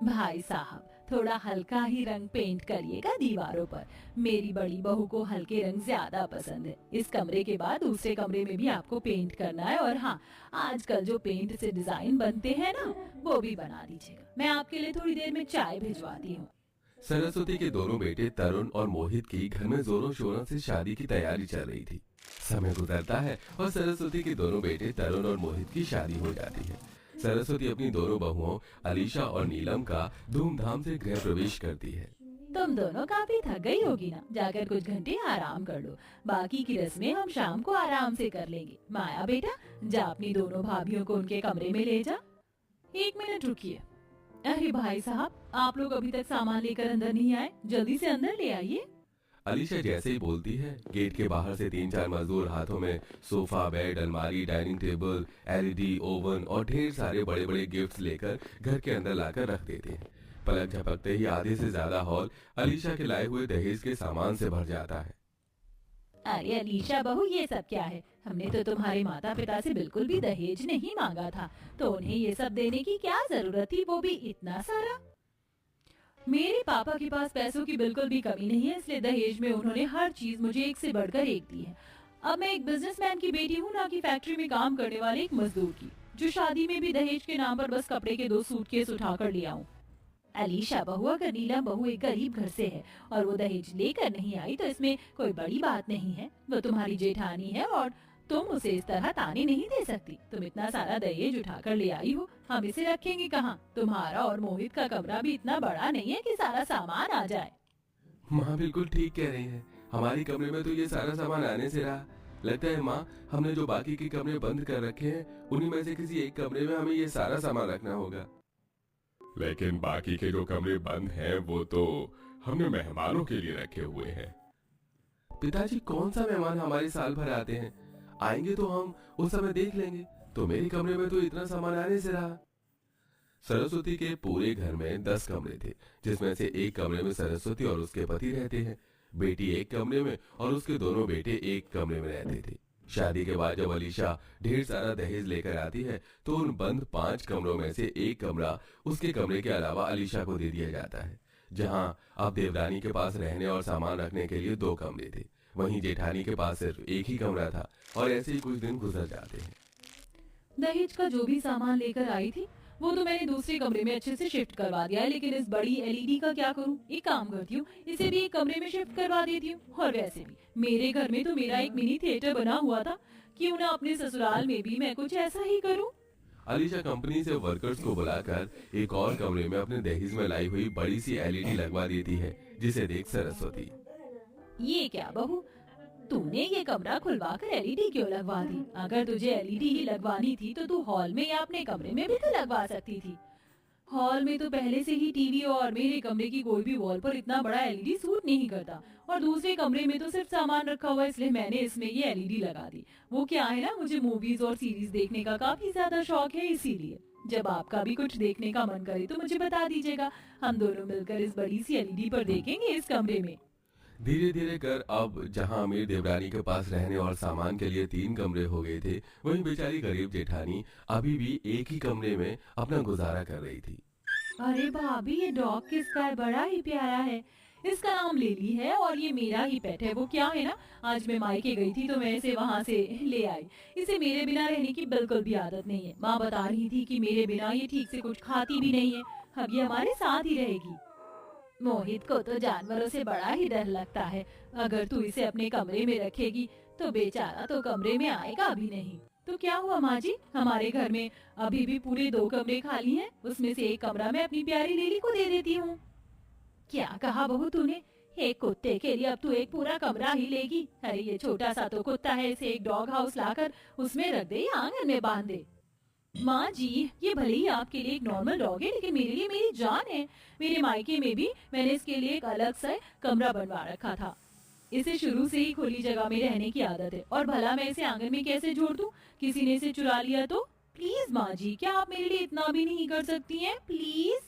भाई साहब, थोड़ा हल्का ही रंग पेंट करिएगा दीवारों पर। मेरी बड़ी बहू को हल्के रंग ज्यादा पसंद है। इस कमरे के बाद दूसरे कमरे में भी आपको पेंट करना है। और हाँ, आजकल जो पेंट से डिजाइन बनते हैं ना, वो भी बना दीजिएगा। मैं आपके लिए थोड़ी देर में चाय भिजवाती हूँ। सरस्वती के दोनों बेटे तरुण और मोहित की घर में जोरों शोरों से शादी की तैयारी चल रही थी। समय गुजरता है और सरस्वती के दोनों बेटे तरुण और मोहित की शादी हो जाती है। सरस्वती अपनी दोनों बहुओं अलीशा और नीलम का धूमधाम से गृह प्रवेश करती है। तुम दोनों काफी थक गई होगी ना, जाकर कुछ घंटे आराम कर लो। बाकी की रस्में हम शाम को आराम से कर लेंगे। माया बेटा, जा अपनी दोनों भाभियों को उनके कमरे में ले जा। एक मिनट रुकिए। अरे भाई साहब, आप लोग अभी तक सामान लेकर अंदर नहीं आए, जल्दी से अंदर ले आइए। अलीशा जैसे ही बोलती है, गेट के बाहर से 3-4 मजदूर हाथों में सोफा, बेड, अलमारी, डाइनिंग टेबल, एलईडी, ओवन और ढेर सारे बड़े बड़े गिफ्ट्स लेकर घर के अंदर लाकर रख देते हैं। पलक झपकते ही आधे से ज्यादा हॉल अलीशा के लाए हुए दहेज के सामान से भर जाता है। अरे अलीशा बहू, ये सब क्या है? हमने तो तुम्हारे माता पिता से बिल्कुल भी दहेज नहीं मांगा था, तो उन्हें ये सब देने की क्या जरूरत थी, वो भी इतना सारा? मेरे पापा के पास पैसों की बिल्कुल भी कमी नहीं है, इसलिए दहेज में उन्होंने हर चीज मुझे एक से बढ़कर एक दी है। अब मैं एक बिजनेसमैन की बेटी हूँ, ना कि फैक्ट्री में काम करने वाले एक मजदूर की, जो शादी में भी दहेज के नाम पर बस कपड़े के 2 सूटकेस उठा कर लिया हूँ। अलीशा बहू, अगर नीलम बहू एक गरीब घर से है और वो दहेज लेकर नहीं आई, तो इसमें कोई बड़ी बात नहीं है। वो तुम्हारी जेठानी है और तुम उसे इस तरह ताने नहीं दे सकती। तुम इतना सारा दहेज उठाकर ले आई हो, हम इसे रखेंगे कहाँ? तुम्हारा और मोहित का कमरा भी इतना बड़ा नहीं है कि सारा सामान आ जाए। माँ बिल्कुल ठीक कह रही है। हमारी कमरे में तो ये सारा सामान आने से रहा। लगता है माँ, हमने जो बाकी के कमरे बंद कर रखे हैं, उन्हीं में से किसी एक कमरे में हमें ये सारा सामान रखना होगा। लेकिन बाकी के जो कमरे बंद हैं, वो तो हमने मेहमानों के लिए रखे हुए हैं। पिताजी, कौन सा मेहमान हमारे साल भर आते हैं? आएंगे तो हम उस समय देख लेंगे। तो मेरे कमरे में तो इतना सामान आने से रहा। सरस्वती के पूरे घर में 10 कमरे थे, जिसमें से एक कमरे में सरस्वती और उसके पति रहते हैं। बेटी एक कमरे में और उसके दोनों बेटे एक कमरे में रहते थे। शादी के बाद जब अलीशा ढेर सारा दहेज लेकर आती है, तो उन बंद 5 कमरों में से एक कमरा उसके कमरे के अलावा अलीशा को दे दिया जाता है। जहां अब देवरानी के पास रहने और सामान रखने के लिए 2 कमरे थे, वहीं जेठानी के पास सिर्फ एक ही कमरा था। और ऐसे ही कुछ दिन गुजर जाते हैं। दहेज का जो भी सामान लेकर आई थी, वो तो मैंने दूसरे कमरे में अच्छे से शिफ्ट करवा दिया है, लेकिन इस बड़ी एलईडी का क्या करूं? एक काम करती हूँ, इसे भी एक कमरे में शिफ्ट करवा देती हूँ। और वैसे भी मेरे घर में तो मेरा एक मिनी थिएटर बना हुआ था, क्यों ना अपने ससुराल में भी मैं कुछ ऐसा ही करूं। अलीशा कंपनी से वर्कर्स को बुलाकर एक और कमरे में अपने दहेज में लाई हुई बड़ी सी एलईडी लगवा देती है, जिसे देख सरस्वती। ये क्या बहू, तूने ये कमरा खुलवा कर एलईडी क्यों लगवा दी? अगर तुझे एलईडी ही लगवानी थी तो तू हॉल में या अपने कमरे में भी तो लगवा सकती थी। हॉल में तो पहले से ही टीवी और मेरे कमरे की कोई भी वॉल पर इतना बड़ा एलईडी सूट नहीं करता। और दूसरे कमरे में तो सिर्फ सामान रखा हुआ है, इसलिए मैंने इसमें ये एलईडी लगा दी। वो क्या है ना, मुझे मूवीज और सीरीज देखने का काफी ज्यादा शौक है, इसीलिए जब आपका भी कुछ देखने का मन करे तो मुझे बता दीजिएगा। हम दोनों मिलकर इस बड़ी सी एलईडी पर देखेंगे इस कमरे में। धीरे धीरे कर अब जहां अमीर देवरानी के पास रहने और सामान के लिए 3 कमरे हो गए थे, वहीं बेचारी गरीब जेठानी अभी भी एक ही कमरे में अपना गुजारा कर रही थी। अरे भाभी, ये डॉग किसका है? बड़ा ही प्यारा है। इसका नाम लेली है और ये मेरा ही पेट है। वो क्या है ना, आज मैं मायके गई थी तो मैं इसे वहां से ले आई। इसे मेरे बिना रहने की बिल्कुल भी आदत नहीं है। माँ बता रही थी कि मेरे बिना ये ठीक से कुछ खाती भी नहीं है। अब ये हमारे साथ ही रहेगी। मोहित को तो जानवरों से बड़ा ही डर लगता है। अगर तू इसे अपने कमरे में रखेगी तो बेचारा तो कमरे में आएगा भी नहीं। तो क्या हुआ माँ जी, हमारे घर में अभी भी पूरे 2 कमरे खाली हैं। उसमें से एक कमरा मैं अपनी प्यारी लिली को दे देती हूँ। क्या कहा बहू तूने? एक कुत्ते के लिए अब तू एक पूरा कमरा ही लेगी? अरे ये छोटा सा तो कुत्ता है, इसे एक डॉग हाउस लाकर उसमें रख दे या आंगन में बांध दे। माँ जी, ये भले ही आपके लिए एक नॉर्मल डॉग है, लेकिन मेरे लिए मेरी जान है। मेरे मायके में भी मैंने इसके लिए एक अलग सा कमरा बनवा रखा था। इसे शुरू से ही खुली जगह में रहने की आदत है। और भला मैं इसे आंगन में कैसे जोड़ दूं? किसी ने इसे चुरा लिया तो? प्लीज माँ जी, क्या आप मेरे लिए इतना भी नहीं कर सकती हैं? प्लीज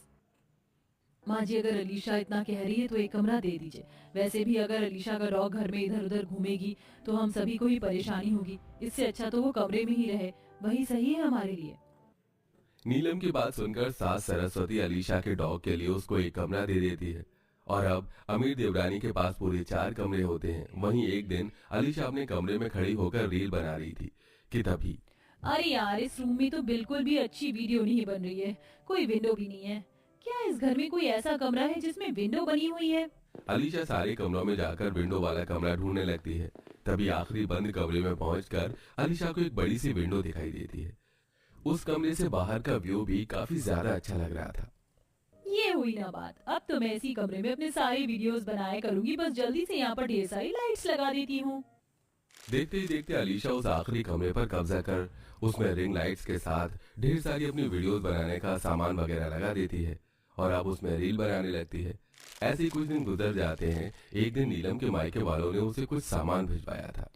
माँ जी, अगर अलीशा इतना कह रही है तो एक कमरा दे दीजिए। वैसे भी अगर अलीशा का डॉग घर में इधर उधर घूमेगी तो हम सभी को ही परेशानी होगी। इससे अच्छा तो वो कमरे में ही रहे, वही सही है हमारे लिए। नीलम की बात सुनकर सास सरस्वती अलीशा के डॉग के लिए उसको एक कमरा दे देती है। और अब अमीर देवरानी के पास पूरे 4 कमरे होते हैं। वहीं एक दिन अलीशा अपने कमरे में खड़ी होकर रील बना रही थी कि तभी अरे यार, इस रूम में तो बिल्कुल भी अच्छी वीडियो नहीं बन रही है। कोई विंडो भी नहीं है। क्या इस घर में कोई ऐसा कमरा है जिसमें विंडो बनी हुई है? अलीशा सारे कमरों में जाकर विंडो वाला कमरा ढूंढने लगती है। तभी आखिरी बंद कमरे में पहुंचकर अलीशा को एक बड़ी सी विंडो दिखाई देती है। उस कमरे से बाहर का व्यू भी काफी ज्यादा अच्छा लग रहा था। ये हुई ना बात। अब तो मैं इसी कमरे में अपने सारे वीडियोस बनाया करूंगी। बस जल्दी से यहाँ पर ढेर सारी लाइट्स लगा देती हूँ। देखते ही देखते अलीशा उस आखिरी कमरे पर कब्जा कर उसमें रिंग लाइट्स के साथ ढेर सारी अपनी वीडियोस बनाने का सामान वगैरह लगा देती है और अब उसमें रील बनाने लगती है। ऐसे ही कुछ दिन गुजर जाते हैं। एक दिन नीलम के मायके वालों ने उसे कुछ सामान भिजवाया था।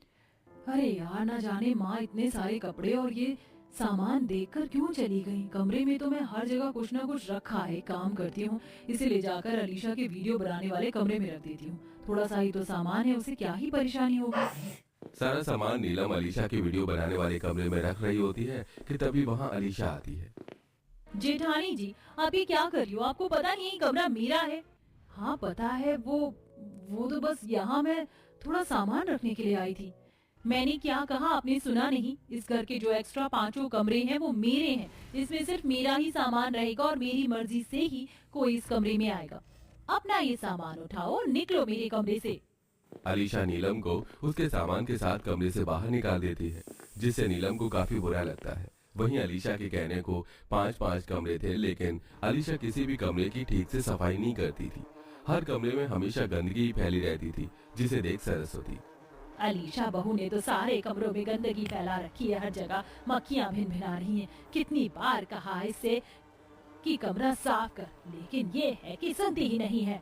अरे यार, ना जाने माँ इतने सारे कपड़े और ये सामान देखकर क्यों चली गई। कमरे में तो मैं हर जगह कुछ ना कुछ रखा है। काम करती हूँ, इसे ले जाकर अलीशा के वीडियो बनाने वाले कमरे में रख देती हूँ। थोड़ा सा ही तो सामान है, उसे क्या ही परेशानी होगी। सारा सामान नीलम अलीशा की वीडियो बनाने वाले कमरे में रख रही होती है कि तभी वहां अलीशा आती है। जेठानी जी, आप ये क्या कर रही हो? आपको पता नहीं ये कमरा मेरा है? हाँ पता है। वो तो बस यहाँ मैं थोड़ा सामान रखने के लिए आई थी। मैंने क्या कहा आपने सुना नहीं? इस घर के जो एक्स्ट्रा 5 कमरे हैं वो मेरे हैं। इसमें सिर्फ मेरा ही सामान रहेगा और मेरी मर्जी से ही कोई इस कमरे में आएगा। अपना ये सामान उठाओ और निकलो मेरे कमरे से। अलीशा नीलम को उसके सामान के साथ कमरे से बाहर निकाल देती है, जिससे नीलम को काफी बुरा लगता है। वहीं अलीशा के कहने को 5-5 कमरे थे, लेकिन अलीशा किसी भी कमरे की ठीक से सफाई नहीं करती थी। हर कमरे में हमेशा गंदगी ही फैली रहती थी, जिसे देख सरस्वती अलीशा बहू ने तो सारे कमरों में गंदगी फैला रखी है। हर जगह मक्खियां भिन भिना रही हैं। कितनी बार कहा इससे कि कमरा साफ कर, लेकिन ये है कि सुनती ही नहीं है।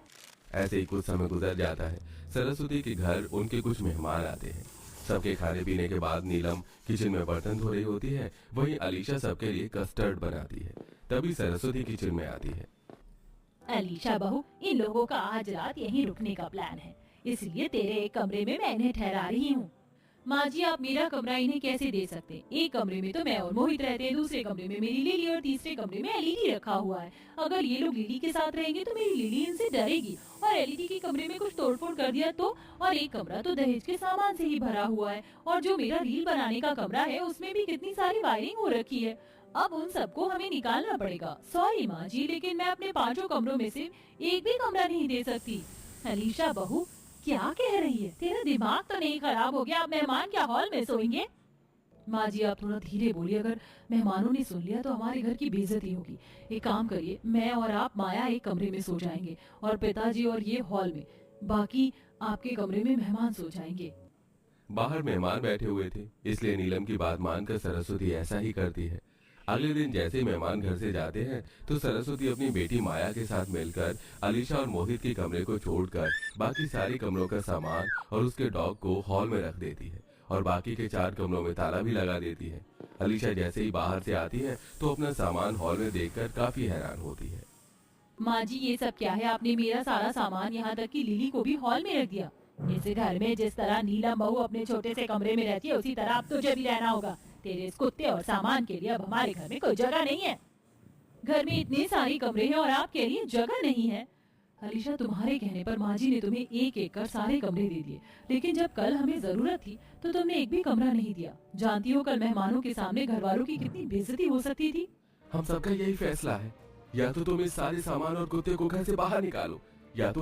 ऐसे ही कुछ समय गुजर जाता है। सरस्वती के घर उनके कुछ मेहमान आते हैं। सबके खाने पीने के बाद नीलम किचन में बर्तन धो रही होती है। वहीं अलीशा सबके लिए कस्टर्ड बनाती है। तभी सरस्वती किचन में आती है। अलीशा बहू, इन लोगों का आज रात यहीं रुकने का प्लान है, इसलिए तेरे एक कमरे में मैं इन्हें ठहरा रही हूँ। माँ जी, आप मेरा कमरा इन्हें कैसे दे सकते हैं? एक कमरे में तो मैं और मोहित रहते हैं, दूसरे कमरे में मेरी लिली और तीसरे कमरे में एलईडी रखा हुआ है। अगर ये लोग लिली के साथ रहेंगे तो मेरी लिली इनसे डरेगी और एलईडी के कमरे में कुछ तोड़फोड़ कर दिया तो। और एक कमरा तो दहेज के सामान से ही भरा हुआ है और जो मेरा रील बनाने का कमरा है उसमें भी कितनी सारी वायरिंग हो रखी है। अब उन सबको हमें निकालना पड़ेगा। सॉरी माँ जी, लेकिन मैं अपने 5 कमरों में से एक भी कमरा नहीं दे सकती। अलीशा बहू, क्या कह रही है? तेरा दिमाग तो नहीं खराब हो गया? अब मेहमान क्या हॉल में सोएंगे? माँ जी, आप थोड़ा धीरे बोलिए। अगर मेहमानों ने सुन लिया तो हमारे घर की बेइज्जती होगी। एक काम करिए, मैं और आप माया एक कमरे में सो जाएंगे और पिताजी और ये हॉल में, बाकी आपके कमरे में मेहमान सो जाएंगे। बाहर मेहमान बैठे हुए थे, इसलिए नीलम की बात मानकर सरस्वती ऐसा ही करती है। अगले दिन जैसे ही मेहमान घर से जाते हैं तो सरस्वती अपनी बेटी माया के साथ मिलकर अलीशा और मोहित के कमरे को छोड़कर बाकी सारे कमरों का सामान और उसके डॉग को हॉल में रख देती है और बाकी के 4 कमरों में ताला भी लगा देती है। अलीशा जैसे ही बाहर से आती है तो अपना सामान हॉल में देखकर काफी हैरान होती है। माँ जी, ये सब क्या है? आपने मेरा सारा सामान, यहाँ तक कि लिली को भी हॉल में रख दिया। इस घर में जिस तरह नीलम बहू अपने छोटे से कमरे में रहती है, उसी तरह अब तुझे भी रहना होगा। तेरे इस कुत्ते और सामान के लिए अब हमारे घर में कोई जगह नहीं है। घर में इतने सारे कमरे हैं और आपके लिए जगह नहीं है। अलीशा, तुम्हारे कहने पर माँ जी ने तुम्हें एक एक कर सारे कमरे दे दिए, लेकिन जब कल हमें जरूरत थी तो तुमने एक भी कमरा नहीं दिया। जानती हो कल मेहमानों के सामने घर वालों की कितनी बेइज्जती हो सकती थी। हम सबका यही फैसला है, या तो तुम इस सारे सामान और कुत्ते को घर से बाहर निकालो, या तो